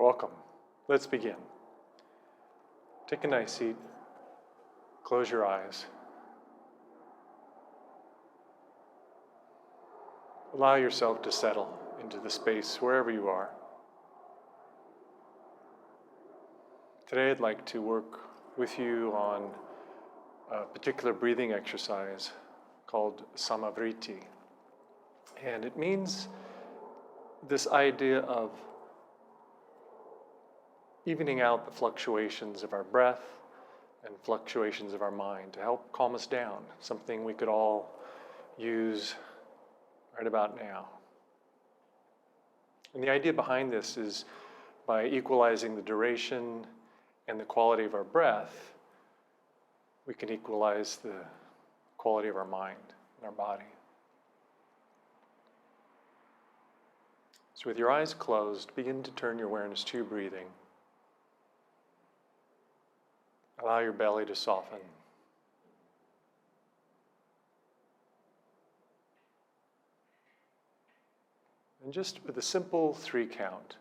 welcome. Let's begin. Take a nice seat. Close your eyes. Allow yourself to settle into the space wherever you are. Today I'd like to work with you on a particular breathing exercise called samavriti. And it means this idea of evening out the fluctuations of our breath and fluctuations of our mind to help calm us down, something we could all use right about now. And the idea behind this is by equalizing the duration and the quality of our breath, we can equalize the quality of our mind and our body. So with your eyes closed, begin to turn your awareness to your breathing. Allow your belly to soften. And just with a simple 3 count,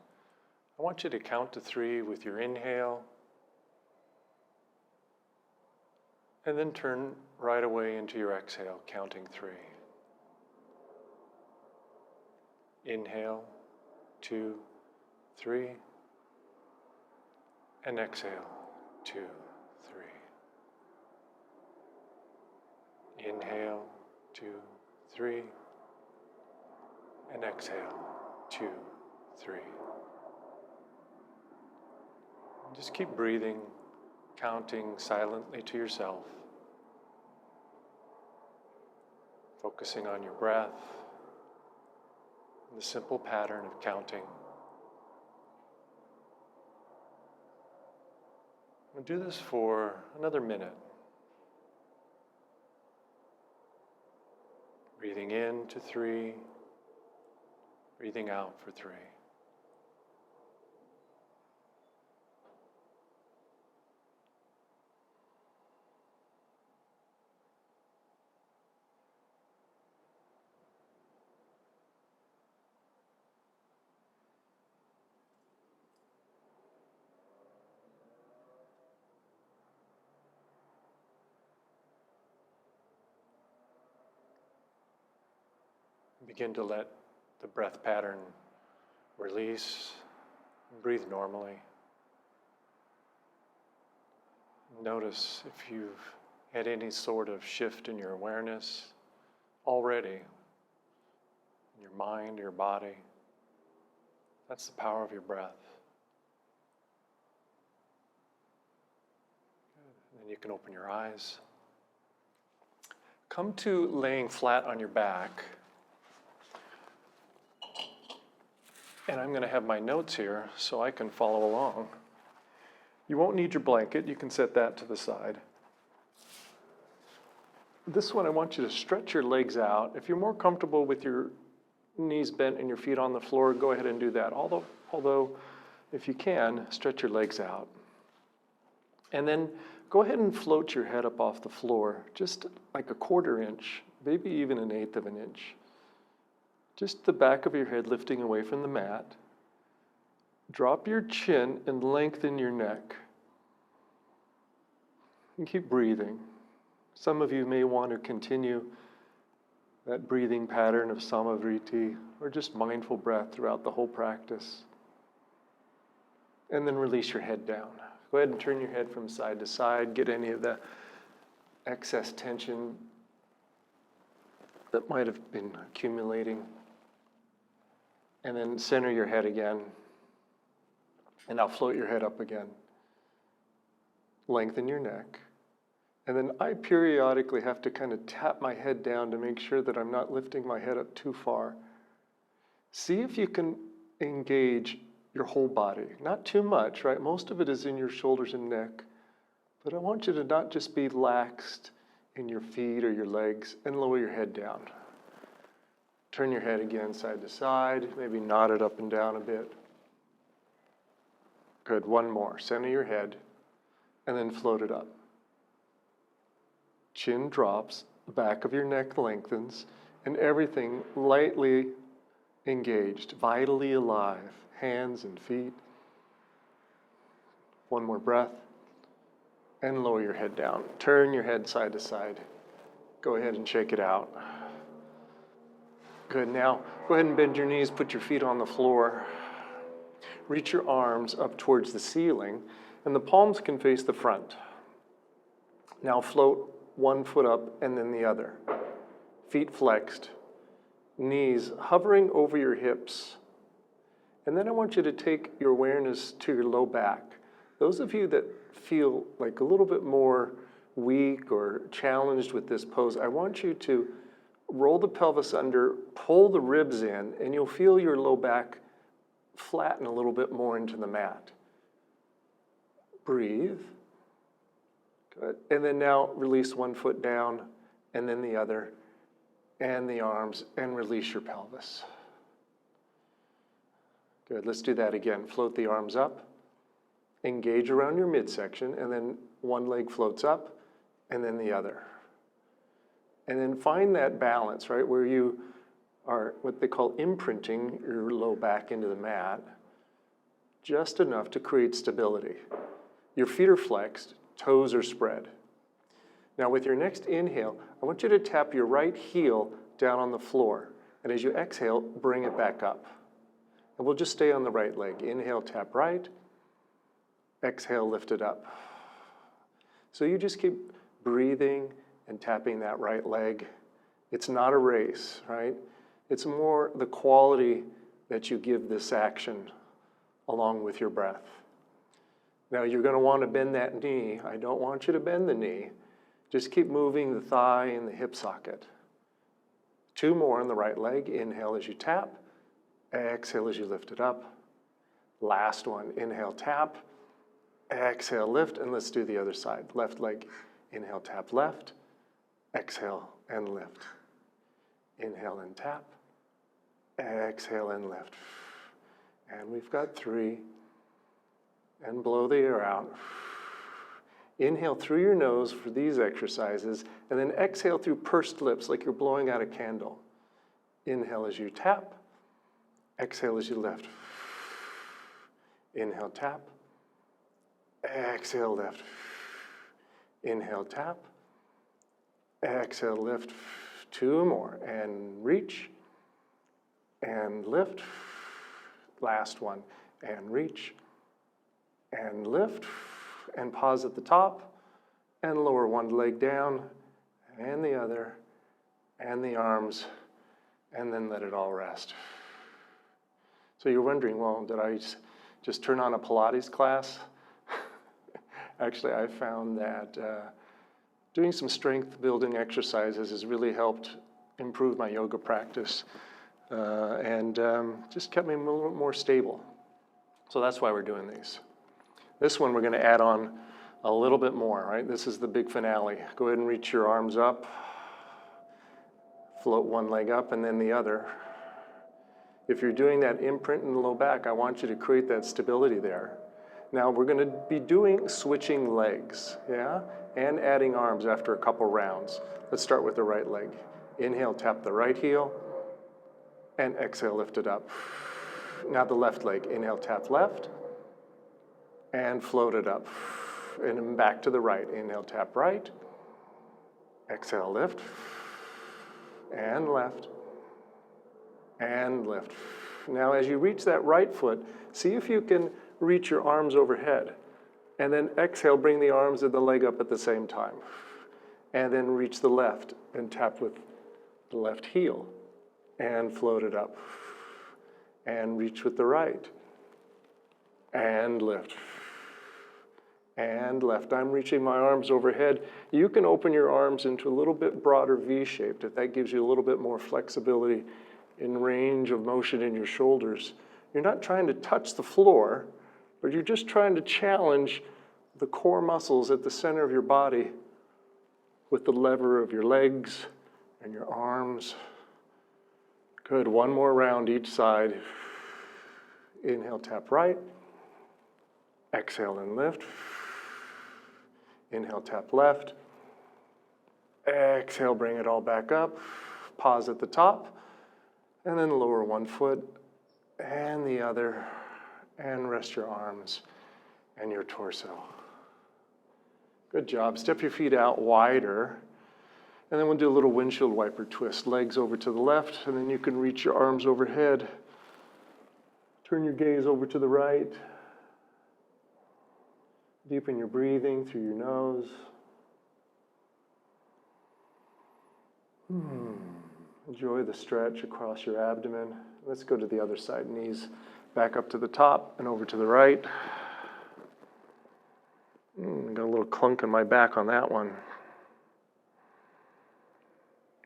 I want you to count to 3 with your inhale, and then turn right away into your exhale, counting 3. Inhale, 2, 3, and exhale, 2, 3. Inhale, 2, 3, and exhale, 2, 3. And just keep breathing, counting silently to yourself, focusing on your breath and the simple pattern of counting. We'll do this for another minute. Breathing in to 3, breathing out for 3. Begin to let the breath pattern release and breathe normally. Notice if you've had any sort of shift in your awareness already, in your mind, your body. That's the power of your breath. And then you can open your eyes. Come to laying flat on your back. And I'm going to have my notes here so I can follow along. You won't need your blanket. You can set that to the side. This one, I want you to stretch your legs out. If you're more comfortable with your knees bent and your feet on the floor, go ahead and do that. Although, if you can, stretch your legs out. And then go ahead and float your head up off the floor, just like a 1/4 inch, maybe even 1/8 of an inch. Just the back of your head lifting away from the mat. Drop your chin and lengthen your neck. And keep breathing. Some of you may want to continue that breathing pattern of samavriti or just mindful breath throughout the whole practice. And then release your head down. Go ahead and turn your head from side to side. Get any of the excess tension that might have been accumulating. And then center your head again. And now float your head up again. Lengthen your neck. And then I periodically have to kind of tap my head down to make sure that I'm not lifting my head up too far. See if you can engage your whole body. Not too much, right? Most of it is in your shoulders and neck. But I want you to not just be laxed in your feet or your legs and lower your head down. Turn your head again side to side, maybe nod it up and down a bit. Good, one more. Center your head and then float it up. Chin drops, the back of your neck lengthens, and everything lightly engaged, vitally alive, hands and feet. One more breath. And lower your head down. Turn your head side to side. Go ahead and shake it out. Good. Now, go ahead and bend your knees, put your feet on the floor. Reach your arms up towards the ceiling, and the palms can face the front. Now float one foot up and then the other. Feet flexed, knees hovering over your hips. And then I want you to take your awareness to your low back. Those of you that feel like a little bit more weak or challenged with this pose, I want you to roll the pelvis under, pull the ribs in, and you'll feel your low back flatten a little bit more into the mat. Breathe. Good. And then now release one foot down, and then the other, and the arms, and release your pelvis. Good. Let's do that again. Float the arms up, engage around your midsection, and then one leg floats up, and then the other. And then find that balance, right, where you are what they call imprinting your low back into the mat, just enough to create stability. Your feet are flexed, toes are spread. Now with your next inhale, I want you to tap your right heel down on the floor. And as you exhale, bring it back up. And we'll just stay on the right leg. Inhale, tap right. Exhale, lift it up. So you just keep breathing and tapping that right leg. It's not a race, right? It's more the quality that you give this action along with your breath. Now you're going to want to bend that knee. I don't want you to bend the knee. Just keep moving the thigh and the hip socket. Two more on the right leg. Inhale as you tap. Exhale as you lift it up. Last one. Inhale, tap. Exhale, lift. And let's do the other side. Left leg. Inhale, tap, left. Exhale and lift. Inhale and tap. Exhale and lift. And we've got 3. And blow the air out. Inhale through your nose for these exercises, and then exhale through pursed lips like you're blowing out a candle. Inhale as you tap. Exhale as you lift. Inhale, tap. Exhale, lift. Inhale, tap. Exhale, lift. 2 more. And reach. And lift. Last one. And reach. And lift. And pause at the top. And lower one leg down. And the other. And the arms. And then let it all rest. So you're wondering, well, did I just turn on a Pilates class? Actually, I found that doing some strength building exercises has really helped improve my yoga practice and just kept me a little more stable. So that's why we're doing these. This one we're going to add on a little bit more, right? This is the big finale. Go ahead and reach your arms up. Float one leg up and then the other. If you're doing that imprint in the low back, I want you to create that stability there. Now we're going to be doing switching legs, yeah? And adding arms after a couple rounds. Let's start with the right leg. Inhale, tap the right heel, and exhale, lift it up. Now the left leg. Inhale, tap left, and float it up. And then back to the right. Inhale, tap right, exhale, lift, and left, and lift. Now as you reach that right foot, see if you can reach your arms overhead. And then exhale, bring the arms and the leg up at the same time. And then reach the left and tap with the left heel and float it up. And reach with the right. And lift. And left. I'm reaching my arms overhead. You can open your arms into a little bit broader V-shaped if that gives you a little bit more flexibility in range of motion in your shoulders. You're not trying to touch the floor, but you're just trying to challenge the core muscles at the center of your body with the lever of your legs and your arms. Good. One more round each side. Inhale, tap right. Exhale and lift. Inhale, tap left. Exhale, bring it all back up. Pause at the top. And then lower one foot and the other. And rest your arms. and your torso. Good job. Step your feet out wider. And then we'll do a little windshield wiper twist. Legs over to the left, and then you can reach your arms overhead. Turn your gaze over to the right. Deepen your breathing through your nose. Enjoy the stretch across your abdomen. Let's go to the other side. Knees back up to the top and over to the right. Got a little clunk in my back on that one.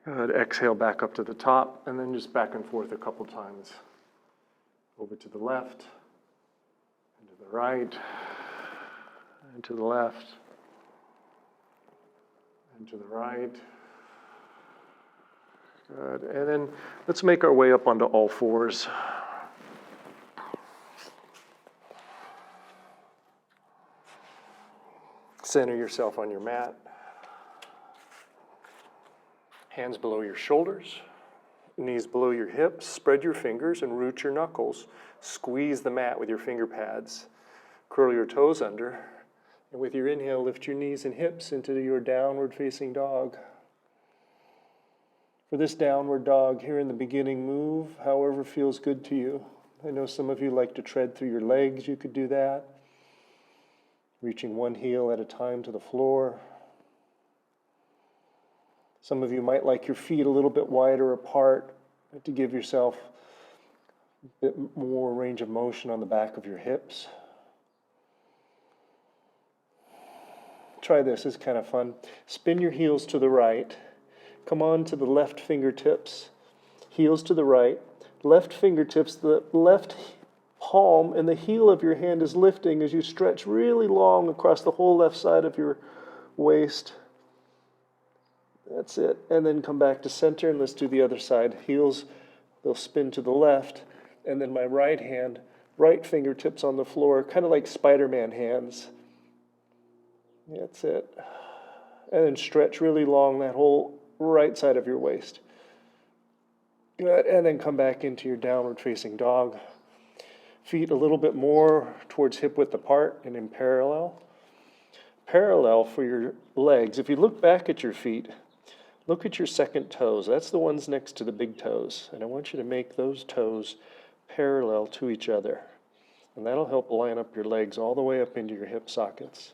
Good. Exhale back up to the top, and then just back and forth a couple times. Over to the left, and to the right, and to the left, and to the right. Good. And then let's make our way up onto all fours. Center yourself on your mat. Hands below your shoulders, knees below your hips. Spread your fingers and root your knuckles. Squeeze the mat with your finger pads. Curl your toes under. And with your inhale, lift your knees and hips into your downward facing dog. For this downward dog, here in the beginning, move however feels good to you. I know some of you like to tread through your legs. You could do that. Reaching one heel at a time to the floor. Some of you might like your feet a little bit wider apart to give yourself a bit more range of motion on the back of your hips. Try this, it's kind of fun. Spin your heels to the right. Come on to the left fingertips. Heels to the right. Left fingertips, the left palm and the heel of your hand is lifting as you stretch really long across the whole left side of your waist. That's it. And then come back to center, and let's do the other side. Heels, they'll spin to the left. And then my right hand, right fingertips on the floor, kind of like Spider-Man hands. That's it. And then stretch really long that whole right side of your waist. Good. And then come back into your downward facing dog. Feet a little bit more towards hip width apart and in parallel. Parallel for your legs. If you look back at your feet, look at your second toes. That's the ones next to the big toes. And I want you to make those toes parallel to each other. And that'll help line up your legs all the way up into your hip sockets.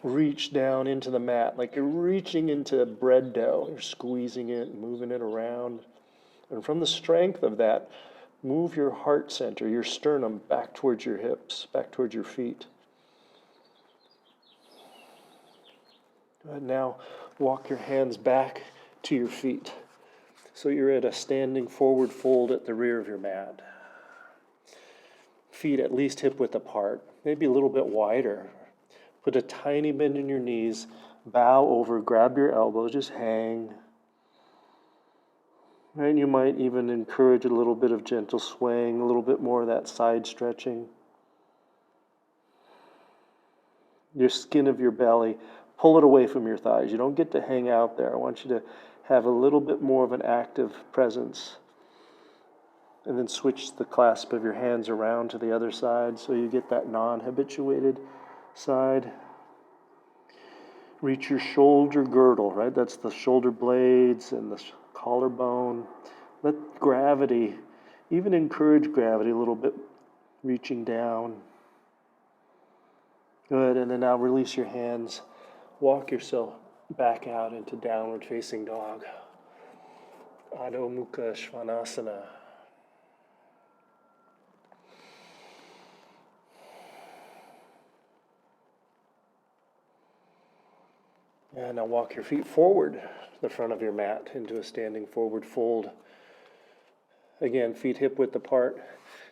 Reach down into the mat like you're reaching into bread dough. You're squeezing it, moving it around. And from the strength of that, move your heart center, your sternum, back towards your hips, back towards your feet. Good. Now walk your hands back to your feet. So you're at a standing forward fold at the rear of your mat. Feet at least hip width apart, maybe a little bit wider. Put a tiny bend in your knees, bow over, grab your elbows, just hang. And you might even encourage a little bit of gentle swaying, a little bit more of that side stretching. Your skin of your belly, pull it away from your thighs. You don't get to hang out there. I want you to have a little bit more of an active presence. And then switch the clasp of your hands around to the other side so you get that non-habituated side. Reach your shoulder girdle, right? That's the shoulder blades and the collarbone. Let gravity, even encourage gravity a little bit, reaching down. Good, and then now release your hands. Walk yourself back out into downward facing dog. Adho Mukha Svanasana. And now walk your feet forward to the front of your mat into a standing forward fold. Again, feet hip width apart.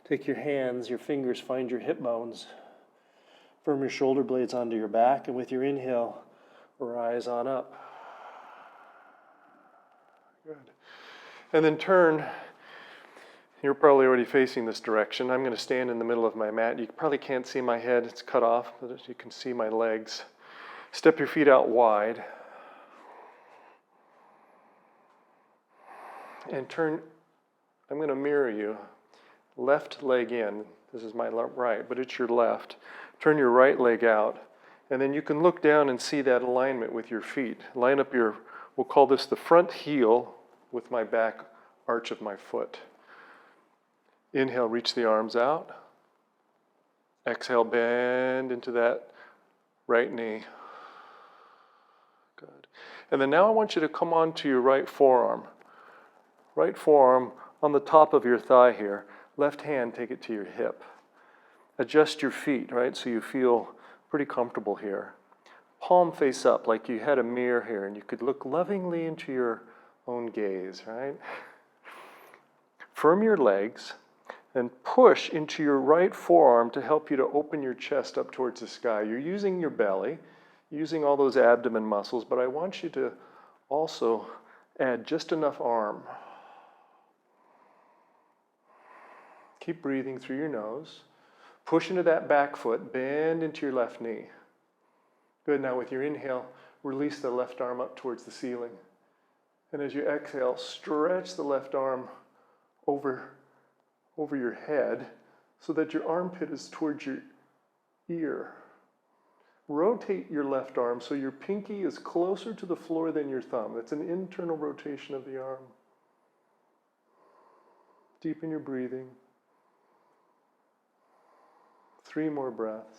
Take your hands, your fingers, find your hip bones. Firm your shoulder blades onto your back, and with your inhale, rise on up. Good. And then turn. You're probably already facing this direction. I'm going to stand in the middle of my mat. You probably can't see my head. It's cut off, but you can see my legs. Step your feet out wide. And turn. I'm going to mirror you. left leg in. This is my right, but it's your left. Turn your right leg out, and then you can look down and see that alignment with your feet. Line up your, we'll call this the front heel with my back arch of my foot. Inhale, reach the arms out. Exhale, bend into that right knee. Good. And then now I want you to come onto your right forearm. Right forearm on the top of your thigh here. Left hand, take it to your hip. Adjust your feet, right, so you feel pretty comfortable here. Palm face up like you had a mirror here and you could look lovingly into your own gaze, right? Firm your legs and push into your right forearm to help you to open your chest up towards the sky. You're using your belly, using all those abdomen muscles, but I want you to also add just enough arm. Keep breathing through your nose. Push into that back foot, bend into your left knee. Good, now with your inhale, release the left arm up towards the ceiling. And as you exhale, stretch the left arm over your head so that your armpit is towards your ear. Rotate your left arm so your pinky is closer to the floor than your thumb. That's an internal rotation of the arm. Deepen your breathing. 3 more breaths.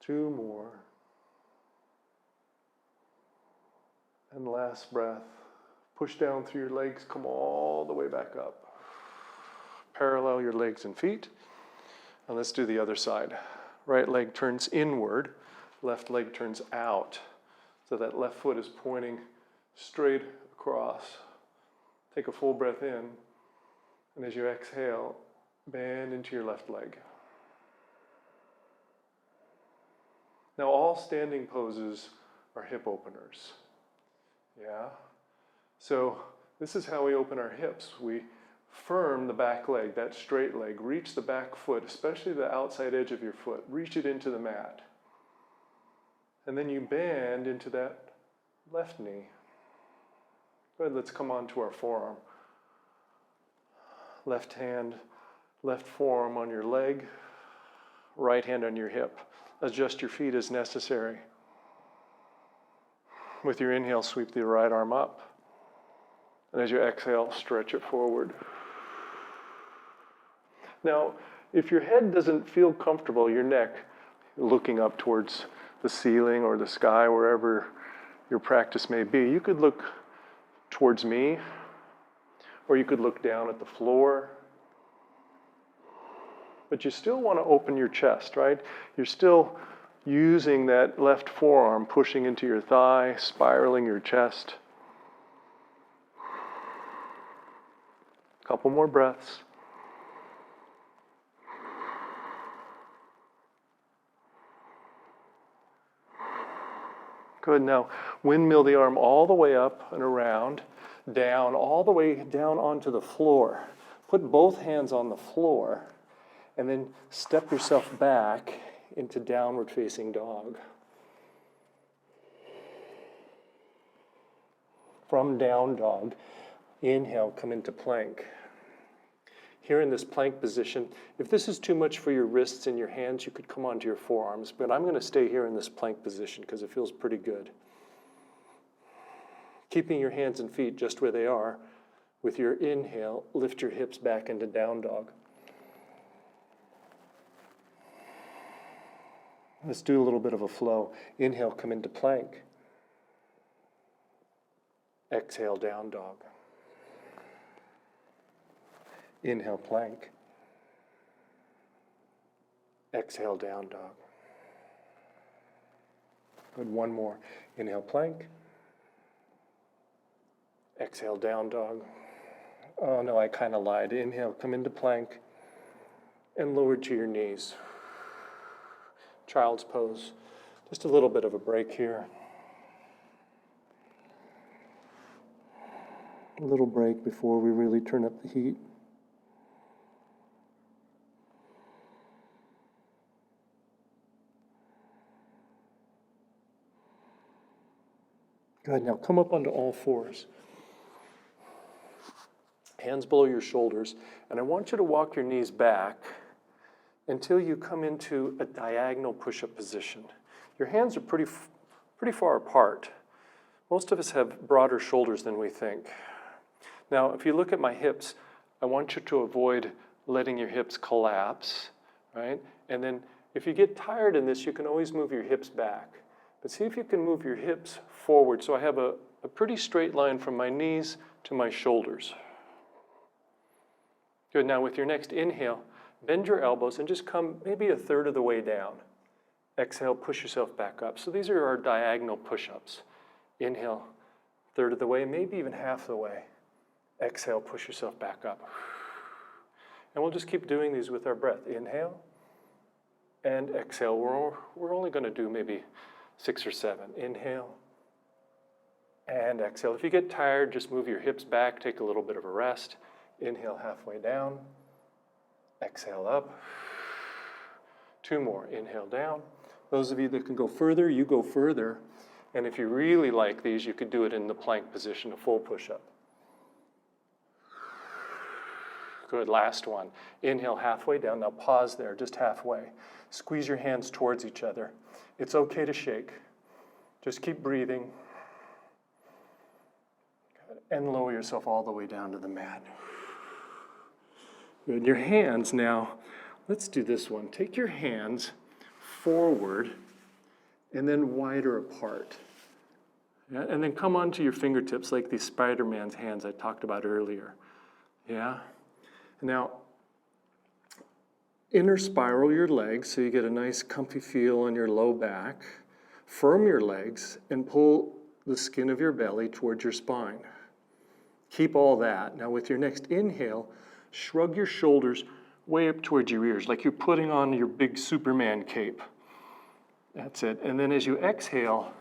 2 more. And last breath. Push down through your legs, come all the way back up. Parallel your legs and feet. And let's do the other side. Right leg turns inward, left leg turns out. So that left foot is pointing straight across. Take a full breath in. And as you exhale, bend into your left leg. Now all standing poses are hip openers. Yeah? So this is how we open our hips. We firm the back leg, that straight leg. Reach the back foot, especially the outside edge of your foot. Reach it into the mat. And then you bend into that left knee. Good, let's come on to our forearm. Left hand, left forearm on your leg, right hand on your hip. Adjust your feet as necessary. With your inhale, sweep the right arm up. And as you exhale, stretch it forward. Now, if your head doesn't feel comfortable, your neck, looking up towards the ceiling or the sky, wherever your practice may be, you could look towards me, or you could look down at the floor. But you still want to open your chest, right? You're still using that left forearm, pushing into your thigh, spiraling your chest. Couple more breaths. Good, now windmill the arm all the way up and around, down, all the way down onto the floor. Put both hands on the floor and then step yourself back into downward facing dog. From down dog, inhale, come into plank. Here in this plank position, if this is too much for your wrists and your hands, you could come onto your forearms, but I'm going to stay here in this plank position because it feels pretty good. Keeping your hands and feet just where they are, with your inhale, lift your hips back into down dog. Let's do a little bit of a flow. Inhale, come into plank. Exhale, down dog. Inhale, plank. Exhale, down dog. Good, one more. Inhale, plank. Exhale, down dog. Oh no, I kind of lied. Inhale, come into plank and lower to your knees. Child's pose. Just a little bit of a break here. A little break before we really turn up the heat. Good, now come up onto all fours. Hands below your shoulders, and I want you to walk your knees back until you come into a diagonal push-up position. Your hands are pretty far apart. Most of us have broader shoulders than we think. Now, if you look at my hips, I want you to avoid letting your hips collapse, right? And then if you get tired in this, you can always move your hips back. But see if you can move your hips forward. So I have a pretty straight line from my knees to my shoulders. Good, now with your next inhale, bend your elbows and just come maybe a third of the way down. Exhale, push yourself back up. So these are our diagonal push-ups. Inhale, third of the way, maybe even half the way. Exhale, push yourself back up. And we'll just keep doing these with our breath. Inhale and exhale. We're only going to do maybe 6 or 7. Inhale and exhale. If you get tired, just move your hips back, take a little bit of a rest. Inhale halfway down. Exhale up. 2 more. Inhale down. Those of you that can go further, you go further. And if you really like these, you could do it in the plank position, a full push-up. Good, last one. Inhale halfway down. Now pause there, just halfway. Squeeze your hands towards each other. It's okay to shake. Just keep breathing. Good. And lower yourself all the way down to the mat. Good. Your hands now, let's do this one. Take your hands forward and then wider apart. Yeah? And then come onto your fingertips like these Spider-Man's hands I talked about earlier. Yeah? Now, inner spiral your legs so you get a nice comfy feel on your low back. Firm your legs and pull the skin of your belly towards your spine. Keep all that. Now with your next inhale, shrug your shoulders way up towards your ears, like you're putting on your big Superman cape. That's it. And then as you exhale,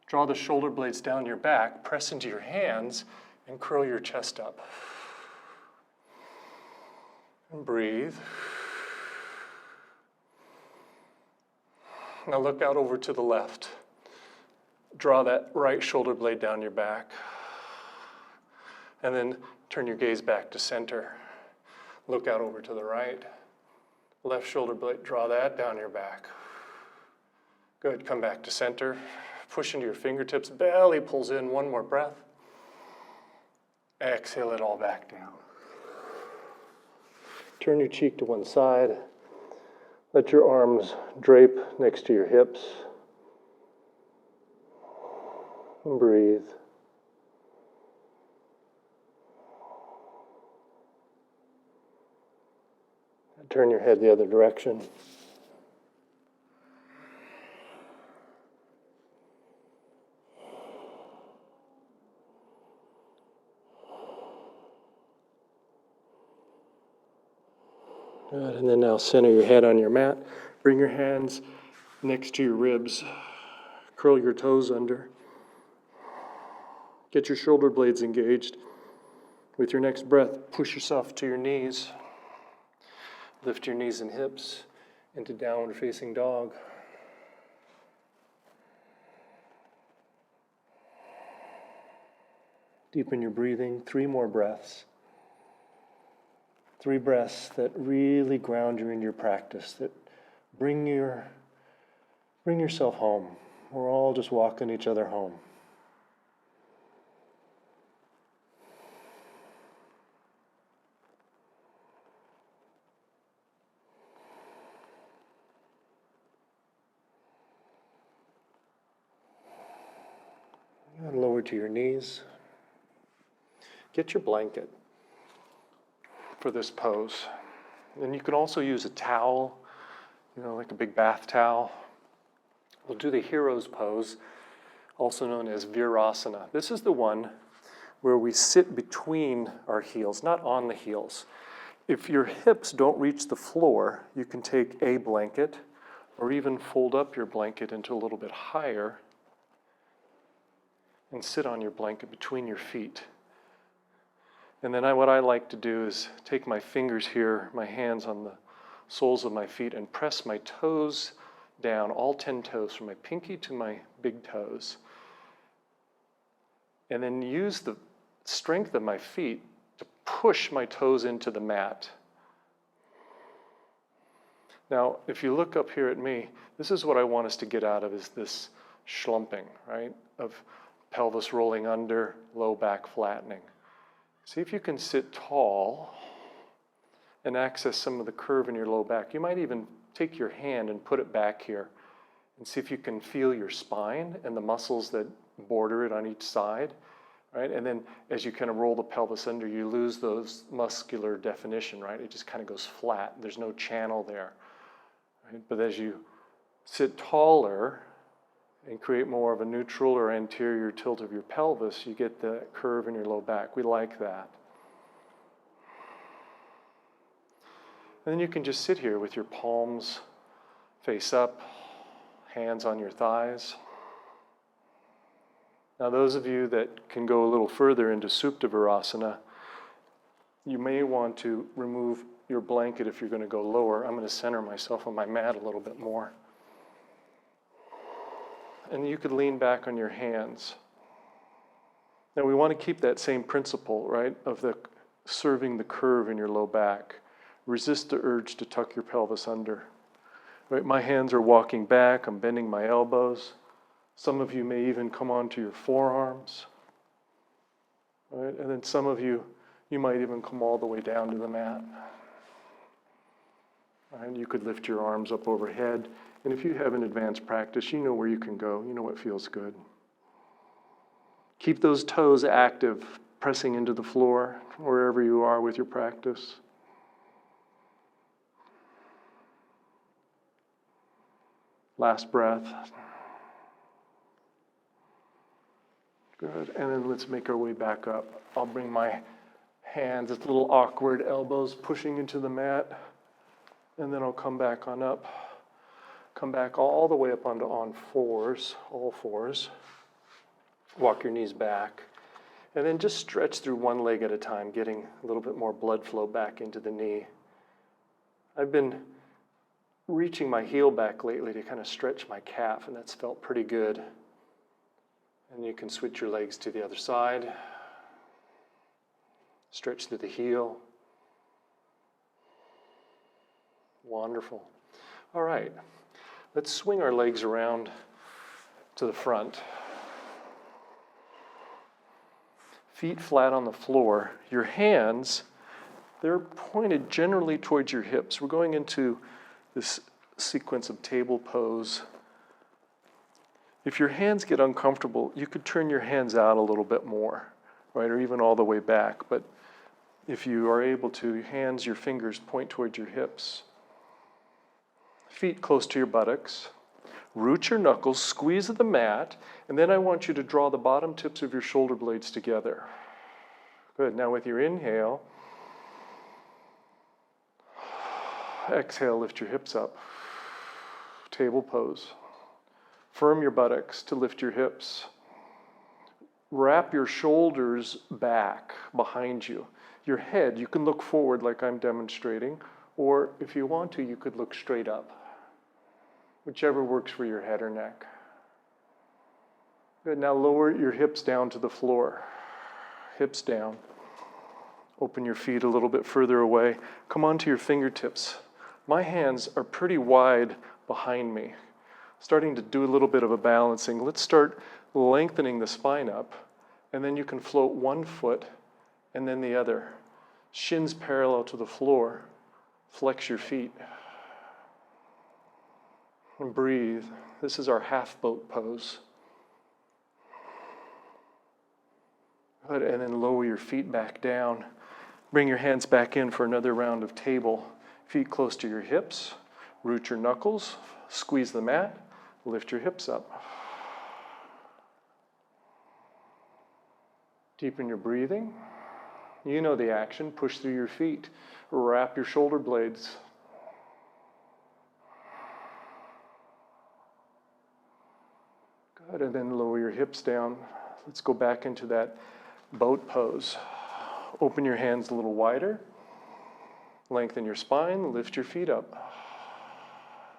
draw the shoulder blades down your back, press into your hands, and curl your chest up. And breathe. Now look out over to the left. Draw that right shoulder blade down your back. And then turn your gaze back to center. Look out over to the right. Left shoulder blade, draw that down your back. Good, come back to center. Push into your fingertips, belly pulls in, 1 more breath. Exhale it all back down. Turn your cheek to one side. Let your arms drape next to your hips. And breathe. Turn your head the other direction. Good, and then now center your head on your mat. Bring your hands next to your ribs. Curl your toes under. Get your shoulder blades engaged. With your next breath, push yourself to your knees. Lift your knees and hips into downward facing dog. Deepen your breathing. 3 more breaths. 3 breaths that really ground you in your practice, that bring yourself home. We're all just walking each other home. And lower to your knees. Get your blanket for this pose. And you can also use a towel, like a big bath towel. We'll do the hero's pose, also known as Virasana. This is the one where we sit between our heels, not on the heels. If your hips don't reach the floor, you can take a blanket or even fold up your blanket into a little bit higher and sit on your blanket between your feet. And then what I like to do is take my fingers here, my hands on the soles of my feet, and press my toes down, all 10 toes, from my pinky to my big toes. And then use the strength of my feet to push my toes into the mat. Now, if you look up here at me, this is what I want us to get out of, is this schlumping, right? Of pelvis rolling under, low back flattening. See if you can sit tall and access some of the curve in your low back. You might even take your hand and put it back here and see if you can feel your spine and the muscles that border it on each side, right? And then as you kind of roll the pelvis under, you lose those muscular definition, right? It just kind of goes flat. There's no channel there. Right? But as you sit taller and create more of a neutral or anterior tilt of your pelvis, you get the curve in your low back. We like that. And then you can just sit here with your palms face up, hands on your thighs. Now those of you that can go a little further into Supta Virasana, you may want to remove your blanket if you're going to go lower. I'm going to center myself on my mat a little bit more. And you could lean back on your hands. Now we want to keep that same principle, right, of the serving the curve in your low back. Resist the urge to tuck your pelvis under. Right, my hands are walking back, I'm bending my elbows. Some of you may even come onto your forearms. Right? And then some of you might even come all the way down to the mat. Right? You could lift your arms up overhead. And if you have an advanced practice, you know where you can go. You know what feels good. Keep those toes active, pressing into the floor, wherever you are with your practice. Last breath. Good. And then let's make our way back up. I'll bring my hands, it's a little awkward, elbows pushing into the mat. And then I'll come back on up. Come back all the way up onto on fours, all fours. Walk your knees back. And then just stretch through one leg at a time, getting a little bit more blood flow back into the knee. I've been reaching my heel back lately to kind of stretch my calf, and that's felt pretty good. And you can switch your legs to the other side. Stretch through the heel. Wonderful. All right, let's swing our legs around to the front. Feet flat on the floor. Your hands, they're pointed generally towards your hips. We're going into this sequence of table pose. If your hands get uncomfortable, you could turn your hands out a little bit more, right, or even all the way back. But if you are able to, your fingers point towards your hips. Feet close to your buttocks. Root your knuckles, squeeze the mat, and then I want you to draw the bottom tips of your shoulder blades together. Good. Now with your inhale, exhale, lift your hips up. Table pose. Firm your buttocks to lift your hips. Wrap your shoulders back behind you. Your head, you can look forward like I'm demonstrating, or if you want to, you could look straight up. Whichever works for your head or neck. Good. Now lower your hips down to the floor. Hips down. Open your feet a little bit further away. Come onto your fingertips. My hands are pretty wide behind me. Starting to do a little bit of a balancing. Let's start lengthening the spine up, and then you can float one foot and then the other. Shins parallel to the floor. Flex your feet. And breathe. This is our half boat pose. Good. And then lower your feet back down. Bring your hands back in for another round of table. Feet close to your hips. Root your knuckles. Squeeze the mat. Lift your hips up. Deepen your breathing. You know the action. Push through your feet. Wrap your shoulder blades. Good, and then lower your hips down. Let's go back into that boat pose. Open your hands a little wider. Lengthen your spine, lift your feet up.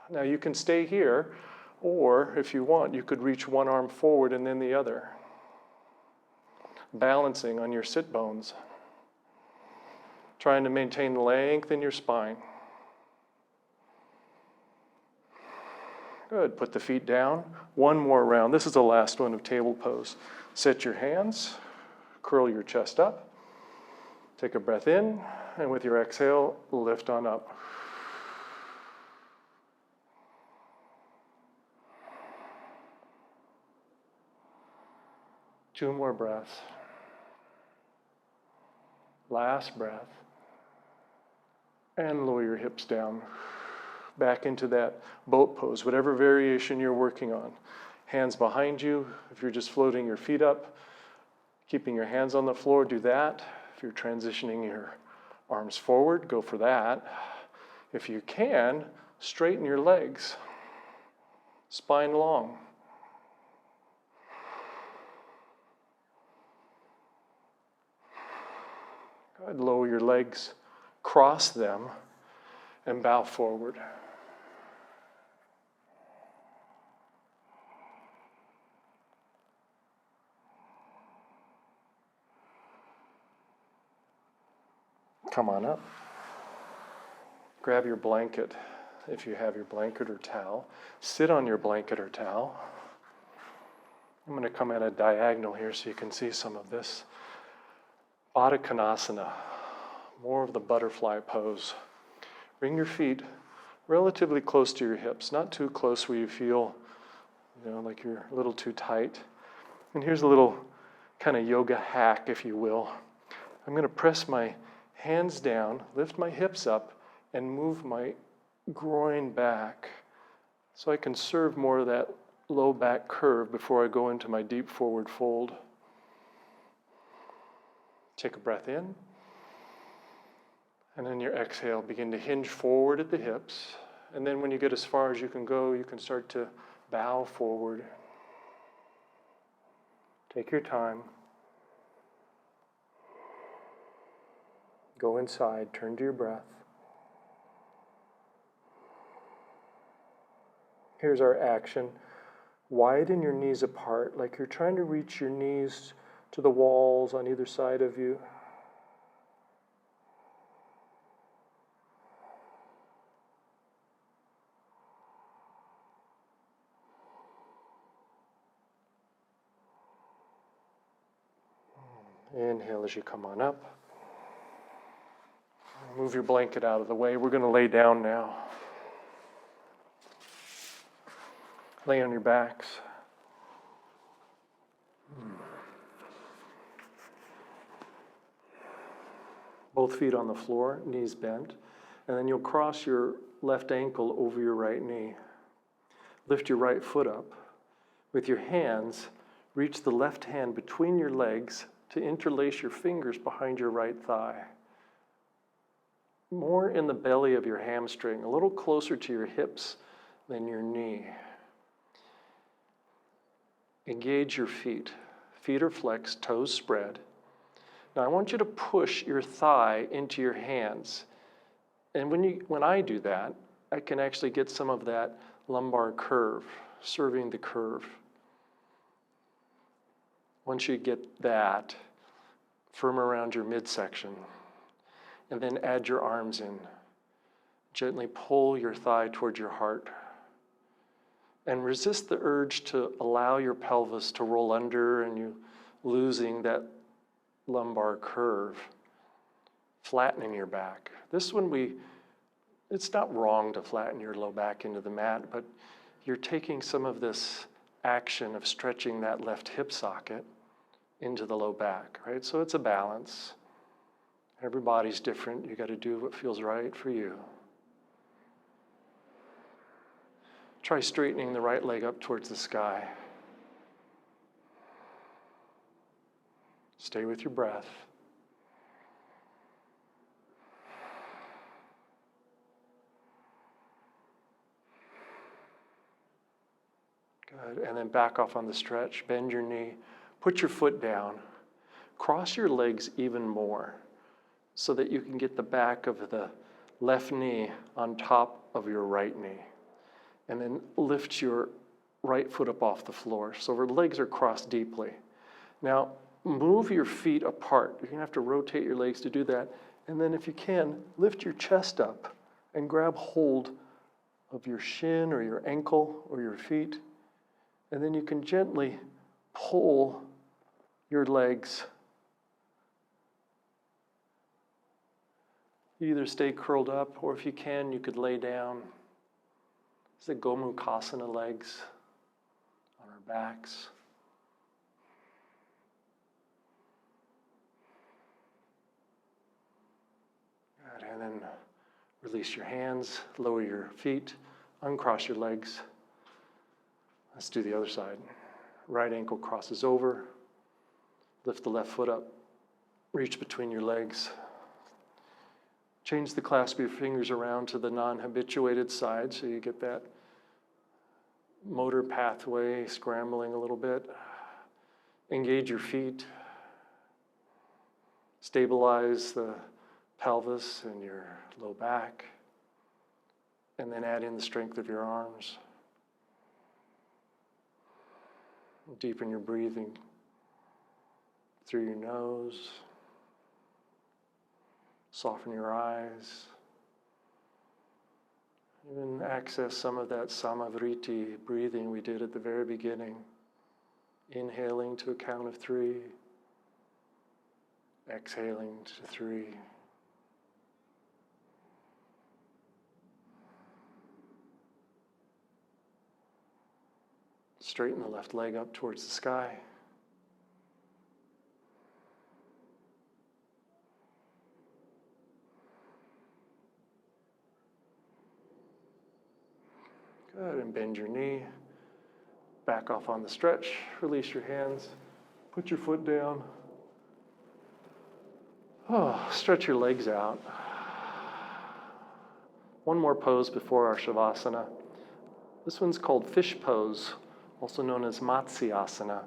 Now you can stay here, or if you want, you could reach one arm forward and then the other. Balancing on your sit bones. trying to maintain length in your spine. Good, put the feet down. One more round. This is the last one of table pose. Set your hands, curl your chest up. Take a breath in, and with your exhale, lift on up. Two more breaths. Last breath. And lower your hips down. Back into that boat pose, whatever variation you're working on. Hands behind you. If you're just floating your feet up, keeping your hands on the floor, do that. If you're transitioning your arms forward, go for that. If you can, straighten your legs. Spine long. Good. Lower your legs, cross them, and bow forward. Come on up. Grab your blanket, if you have your blanket or towel. Sit on your blanket or towel. I'm going to come at a diagonal here so you can see some of this. Baddha Konasana, more of the butterfly pose. Bring your feet relatively close to your hips, not too close where you feel, like you're a little too tight. And here's a little kind of yoga hack, if you will. I'm going to press my hands down, lift my hips up, and move my groin back so I can serve more of that low back curve before I go into my deep forward fold. Take a breath in, and then your exhale, begin to hinge forward at the hips, and then when you get as far as you can go, you can start to bow forward. Take your time. Go inside, turn to your breath. Here's our action. Widen your knees apart, like you're trying to reach your knees to the walls on either side of you. Inhale as you come on up. Move your blanket out of the way. We're going to lay down now. Lay on your backs. Both feet on the floor, knees bent. And then you'll cross your left ankle over your right knee. Lift your right foot up. With your hands, reach the left hand between your legs to interlace your fingers behind your right thigh. More in the belly of your hamstring, a little closer to your hips than your knee. Engage your feet. Feet are flexed, toes spread. Now I want you to push your thigh into your hands. And when I do that, I can actually get some of that lumbar curve, serving the curve. Once you get that, firm around your midsection, and then add your arms in. Gently pull your thigh towards your heart. And resist the urge to allow your pelvis to roll under and you losing that lumbar curve, flattening your back. This one it's not wrong to flatten your low back into the mat, but you're taking some of this action of stretching that left hip socket into the low back, right? So it's a balance. Everybody's different. You got to do what feels right for you. Try straightening the right leg up towards the sky. Stay with your breath. Good. And then back off on the stretch. Bend your knee. Put your foot down. Cross your legs even more so that you can get the back of the left knee on top of your right knee. And then lift your right foot up off the floor. So your legs are crossed deeply. Now, move your feet apart. You're going to have to rotate your legs to do that. And then if you can, lift your chest up and grab hold of your shin or your ankle or your feet. And then you can gently pull your legs. You either stay curled up, or if you can, you could lay down. It's the Gomukhasana legs on our backs. Good. And then release your hands, lower your feet, uncross your legs. Let's do the other side. Right ankle crosses over. Lift the left foot up. Reach between your legs. Change the clasp of your fingers around to the non-habituated side so you get that motor pathway scrambling a little bit. Engage your feet. Stabilize the pelvis and your low back. And then add in the strength of your arms. Deepen your breathing through your nose. Soften your eyes. Even access some of that samavriti breathing we did at the very beginning. Inhaling to a count of 3. Exhaling to 3. Straighten the left leg up towards the sky. Good, and bend your knee. Back off on the stretch. Release your hands. Put your foot down. Oh, stretch your legs out. One more pose before our Shavasana. This one's called fish pose, also known as Matsyasana.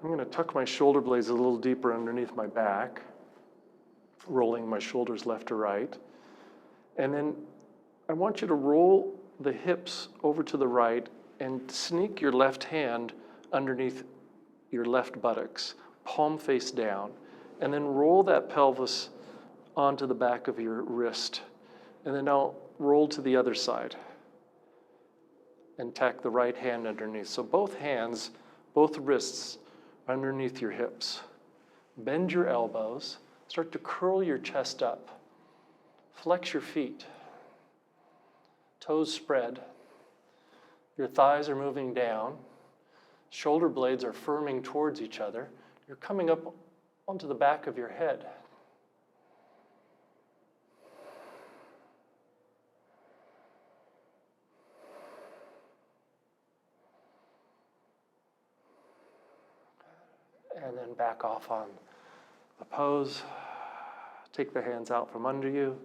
I'm going to tuck my shoulder blades a little deeper underneath my back, rolling my shoulders left to right. And then I want you to roll the hips over to the right and sneak your left hand underneath your left buttocks, palm face down. And then roll that pelvis onto the back of your wrist. And then now roll to the other side. And tack the right hand underneath. So both hands, both wrists underneath your hips. Bend your elbows. Start to curl your chest up. Flex your feet. Toes spread. Your thighs are moving down. Shoulder blades are firming towards each other. You're coming up onto the back of your head. And then back off on the pose. Take the hands out from under you.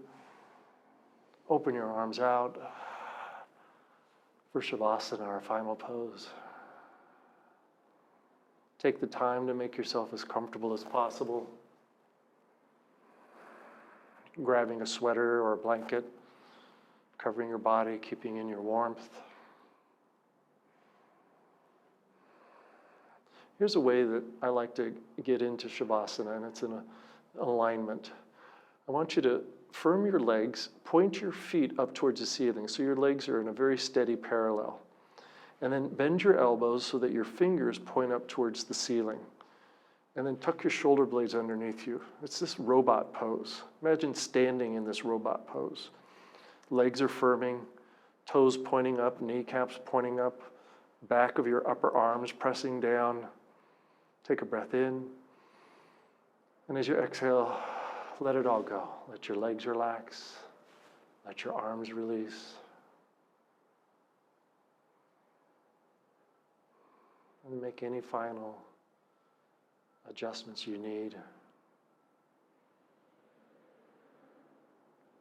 Open your arms out for Shavasana, our final pose. Take the time to make yourself as comfortable as possible. Grabbing a sweater or a blanket, covering your body, keeping in your warmth. Here's a way that I like to get into Shavasana, and it's in alignment. I want you to firm your legs, point your feet up towards the ceiling so your legs are in a very steady parallel. And then bend your elbows so that your fingers point up towards the ceiling. And then tuck your shoulder blades underneath you. It's this robot pose. Imagine standing in this robot pose. Legs are firming, toes pointing up, kneecaps pointing up, back of your upper arms pressing down. Take a breath in. And as you exhale, let it all go. Let your legs relax. Let your arms release. And make any final adjustments you need.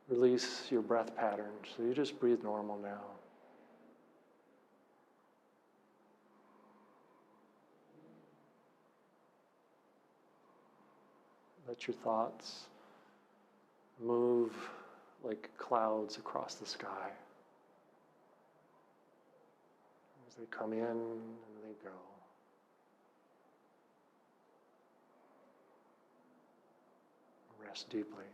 Release your breath pattern. So you just breathe normal now. Let your thoughts move like clouds across the sky. As they come in and they go. Rest deeply.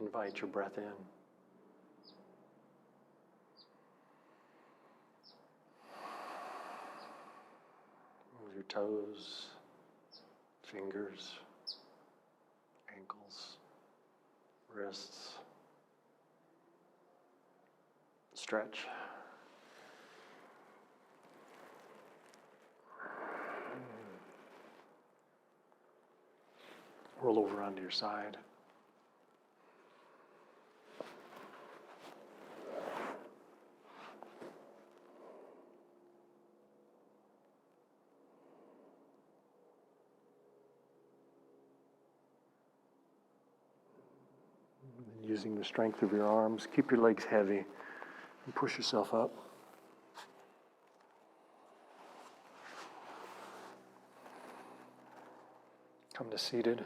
Invite your breath in. Move your toes, fingers, ankles, wrists. Stretch. Roll over onto your side. And using the strength of your arms, keep your legs heavy and push yourself up. Come to seated.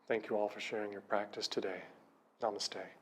Thank you all for sharing your practice today. Namaste.